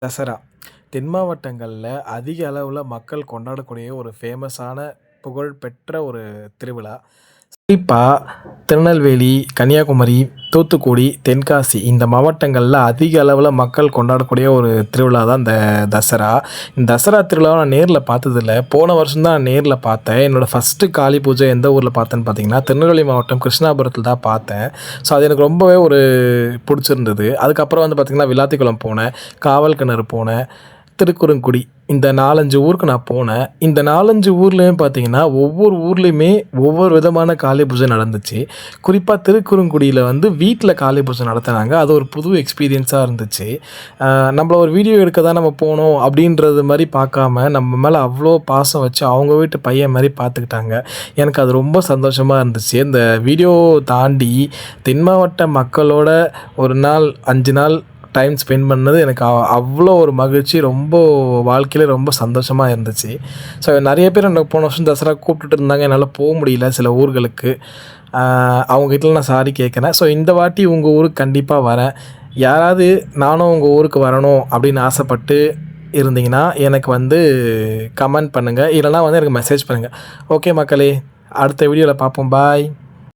தசரா தென் மாவட்டங்களில் அதிக அளவில் மக்கள் கொண்டாடக்கூடிய ஒரு ஃபேமஸான புகழ்பெற்ற ஒரு திருவிழா. குறிப்பாக திருநெல்வேலி, கன்னியாகுமரி, தூத்துக்குடி, தென்காசி இந்த மாவட்டங்களில் அதிக அளவில் மக்கள் கொண்டாடக்கூடிய ஒரு திருவிழா தான் இந்த தசரா. இந்த தசரா திருவிழாவை நான் நேரில் பார்த்ததில்ல. போன வருஷம் தான் நான் நேரில் பார்த்தேன். என்னோடய ஃபஸ்ட்டு காளி பூஜை எந்த ஊரில் பார்த்தேன்னு பார்த்தீங்கன்னா திருநெல்வேலி மாவட்டம் கிருஷ்ணாபுரத்தில் தான் பார்த்தேன். ஸோ அது எனக்கு ரொம்பவே ஒரு பிடிச்சிருந்தது. அதுக்கப்புறம் வந்து பார்த்திங்கன்னா விளாத்திக்குளம் போனேன், காவல் கிணறு போனேன், திருக்குறுங்குடி, இந்த 4-5 ஊருக்கு நான் போனேன். இந்த 4-5 ஊர்லேயும் பார்த்தீங்கன்னா ஒவ்வொரு ஊர்லேயுமே ஒவ்வொரு விதமான காளி பூஜை நடந்துச்சு. குறிப்பாக திருக்குறுங்குடியில் வந்து வீட்டில் காளி பூஜை நடத்துனாங்க. அது ஒரு புது எக்ஸ்பீரியன்ஸாக இருந்துச்சு. நம்மள ஒரு வீடியோ எடுக்க தான் நம்ம போனோம் அப்படின்றது மாதிரி பார்க்காம நம்ம மேலே அவ்வளோ பாசம் வச்சு அவங்க வீட்டு பையன் மாதிரி பார்த்துக்கிட்டாங்க. எனக்கு அது ரொம்ப சந்தோஷமாக இருந்துச்சு. இந்த வீடியோ தாண்டி தென் மாவட்ட மக்களோட ஒரு நாள் 5 நாள் டைம் ஸ்பெண்ட் பண்ணது எனக்கு அவ்வளோ ஒரு மகிழ்ச்சி, ரொம்ப வாழ்க்கையில் ரொம்ப சந்தோஷமாக இருந்துச்சு. ஸோ நிறைய பேர் எனக்கு போன வருஷம் தசரா கூப்பிட்டுட்டு இருந்தாங்க. என்னால் போக முடியல சில ஊர்களுக்கு. அவங்ககிட்ட நான் சாரி கேட்குறேன். ஸோ இந்த வாட்டி உங்கள் ஊருக்கு கண்டிப்பாக வரேன். யாராவது நானும் உங்கள் ஊருக்கு வரணும் அப்படின்னு ஆசைப்பட்டு இருந்தீங்கன்னா எனக்கு வந்து கமெண்ட் பண்ணுங்கள், இல்லைனா வந்து எனக்கு மெசேஜ் பண்ணுங்கள். ஓகே மக்களே, அடுத்த வீடியோவில் பார்ப்போம். பாய்.